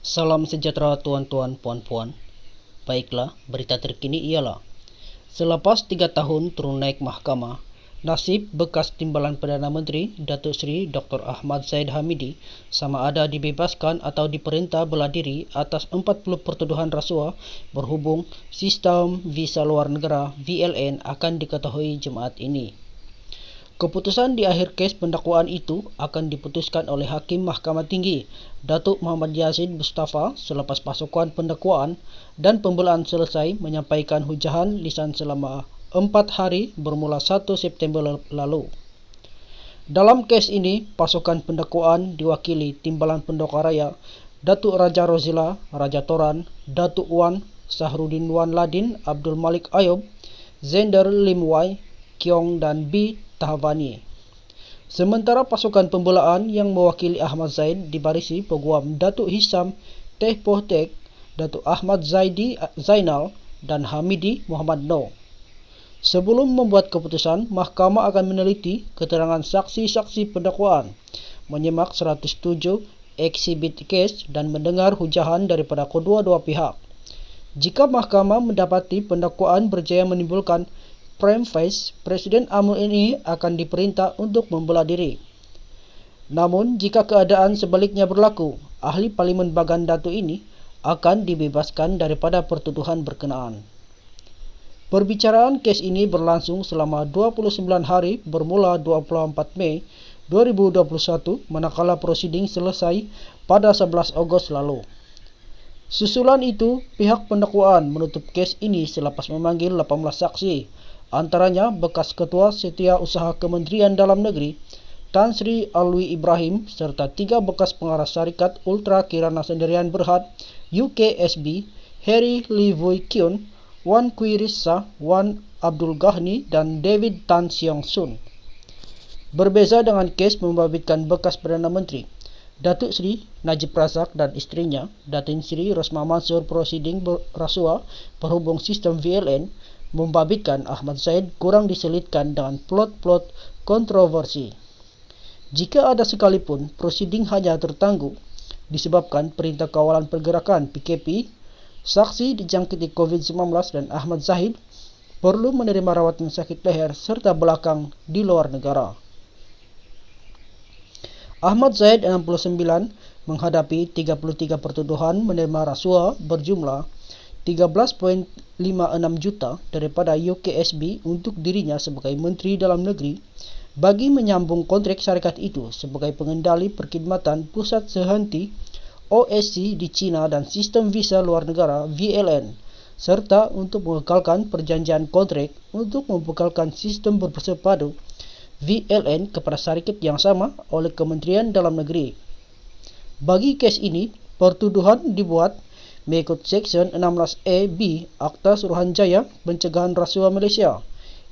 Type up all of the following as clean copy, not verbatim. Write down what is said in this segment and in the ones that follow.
Salam sejahtera tuan-tuan, puan-puan. Baiklah, berita terkini ialah selepas 3 tahun turun naik mahkamah, nasib bekas Timbalan Perdana Menteri Datuk Seri Dr. Ahmad Zahid Hamidi sama ada dibebaskan atau diperintah bela diri atas 40 pertuduhan rasuah berhubung sistem visa luar negara VLN akan diketahui Jumaat ini. Keputusan di akhir kes pendakwaan itu akan diputuskan oleh Hakim Mahkamah Tinggi Datuk Muhammad Yassin Mustafa selepas pasukan pendakwaan dan pembelaan selesai menyampaikan hujahan lisan selama 4 hari bermula 1 September lalu. Dalam kes ini, pasukan pendakwaan diwakili Timbalan Pendakwa Raya Datuk Raja Rozila Raja Toran, Datuk Wan Sahrudin Wan Ladin Abdul Malik Ayub, Zender Lim Wai Kiong dan B. Tahavani. Sementara pasukan pembelaan yang mewakili Ahmad Zahid dibarisi Peguam Datuk Hisam Teh Poh Tek, Datuk Ahmad Zainal dan Hamidi Muhammad Noor. Sebelum membuat keputusan, mahkamah akan meneliti keterangan saksi-saksi pendakwaan, menyemak 107 eksibit kes dan mendengar hujahan daripada kedua-dua pihak. Jika mahkamah mendapati pendakwaan berjaya menimbulkan prima facie, Presiden UMNO ini akan diperintah untuk membela diri. Namun, jika keadaan sebaliknya berlaku, ahli Parlimen Bagan Datuk ini akan dibebaskan daripada pertuduhan berkenaan. Perbicaraan kes ini berlangsung selama 29 hari bermula 24 Mei 2021 manakala prosiding selesai pada 11 Ogos lalu. Susulan itu, pihak pendakwaan menutup kes ini selepas memanggil 18 saksi, antaranya bekas Ketua Setiausaha Kementerian Dalam Negeri Tan Sri Alwi Ibrahim serta 3 bekas pengarah syarikat Ultra Kirana Sendirian Berhad UKSB Harry Lee Vui Kyun, Wan Kui Rissa, Wan Abdul Ghani dan David Tan Siong Sun. Berbeza dengan kes membabitkan bekas Perdana Menteri Datuk Seri Najib Razak dan isterinya Datin Seri Rosmah Mansor prosiding rasuah berhubung sistem VLN, membabitkan Ahmad Zahid kurang diselitkan dengan plot-plot kontroversi. Jika ada sekalipun, prosiding hanya tertangguh disebabkan Perintah Kawalan Pergerakan PKP, saksi dijangkiti COVID-19 dan Ahmad Zahid perlu menerima rawatan sakit leher serta belakang di luar negara. Ahmad Zahid 69 menghadapi 33 pertuduhan menerima rasuah berjumlah 13.56 juta daripada UKSB untuk dirinya sebagai Menteri Dalam Negeri bagi menyambung kontrak syarikat itu sebagai pengendali perkhidmatan pusat sehenti OSC di China dan sistem visa luar negara VLN, serta untuk mengekalkan perjanjian kontrak untuk membekalkan sistem bersepadu VLN kepada syarikat yang sama oleh Kementerian Dalam Negeri. Bagi kes ini, pertuduhan dibuat mengikut Seksyen 16A-B Akta Suruhanjaya Pencegahan Rasuah Malaysia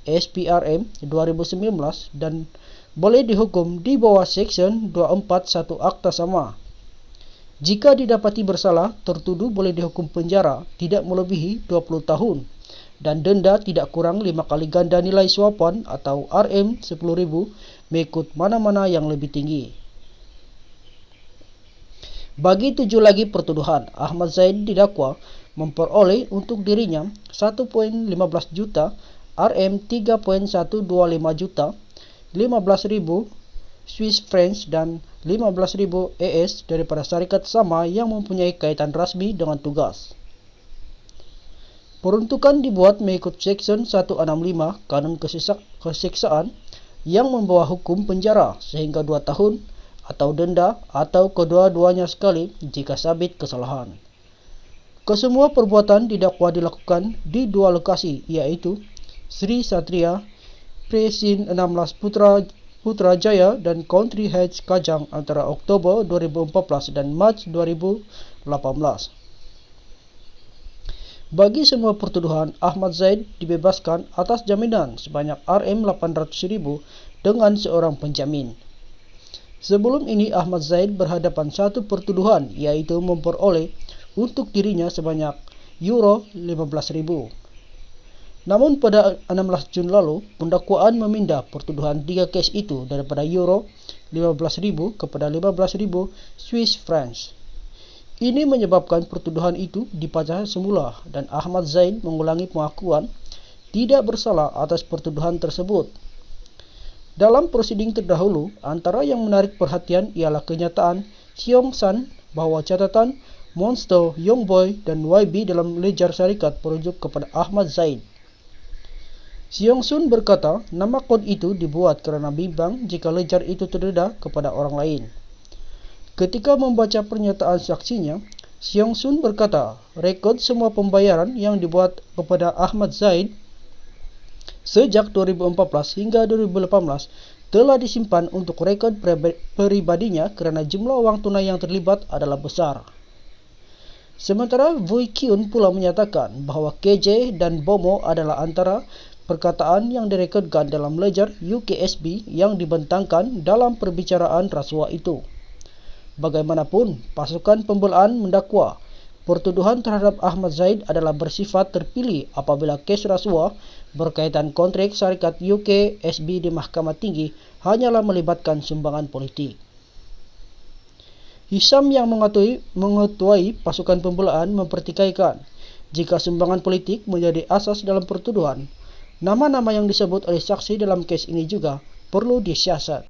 SPRM 2019 dan boleh dihukum di bawah Seksyen 241 Akta sama. Jika didapati bersalah, tertuduh boleh dihukum penjara tidak melebihi 20 tahun dan denda tidak kurang 5 kali ganda nilai suapan atau RM10,000 mengikut mana-mana yang lebih tinggi. Bagi 7 lagi pertuduhan, Ahmad Zahid didakwa memperoleh untuk dirinya 1.15 juta RM3.125 juta, 15.000 Swiss francs dan 15.000 AS daripada syarikat sama yang mempunyai kaitan rasmi dengan tugas. Peruntukan dibuat mengikut Seksyen 165 Kanun Keseksaan yang membawa hukum penjara sehingga 2 tahun atau denda atau kedua-duanya sekali jika sabit kesalahan. Kesemua perbuatan didakwa dilakukan di 2 lokasi, iaitu Sri Satria Presin 16 Putrajaya dan Country Heights Kajang antara Oktober 2014 dan Mac 2018. Bagi semua pertuduhan, Ahmad Zahid dibebaskan atas jaminan sebanyak RM800,000 dengan seorang penjamin. Sebelum ini, Ahmad Zahid berhadapan satu pertuduhan, iaitu memperoleh untuk dirinya sebanyak €15,000. Namun pada 16 Jun lalu, pendakwaan memindah pertuduhan 3 kes itu daripada €15,000 kepada 15.000 Swiss francs. Ini menyebabkan pertuduhan itu dipecahkan semula dan Ahmad Zaid mengulangi pengakuan tidak bersalah atas pertuduhan tersebut. Dalam prosiding terdahulu, antara yang menarik perhatian ialah kenyataan Xiong San bahwa catatan Monster, Youngboy, dan YB dalam ledger syarikat merujuk kepada Ahmad Zaid. Xiong Sun berkata nama kod itu dibuat kerana bimbang jika ledger itu terdedah kepada orang lain. Ketika membaca pernyataan saksinya, Xiong Sun berkata rekod semua pembayaran yang dibuat kepada Ahmad Zaid sejak 2014 hingga 2018 telah disimpan untuk rekod peribadinya kerana jumlah wang tunai yang terlibat adalah besar. Sementara Vui Kyun pula menyatakan bahawa KJ dan Bomo adalah antara perkataan yang direkodkan dalam ledger UKSB yang dibentangkan dalam perbicaraan rasuah itu. Bagaimanapun, pasukan pembelaan mendakwa pertuduhan terhadap Ahmad Zaid adalah bersifat terpilih apabila kes rasuah berkaitan kontrak syarikat UKSB di Mahkamah Tinggi hanyalah melibatkan sumbangan politik. Hisham yang mengetuai pasukan pembelaan mempertikaikan jika sumbangan politik menjadi asas dalam pertuduhan, nama-nama yang disebut oleh saksi dalam kes ini juga perlu disiasat.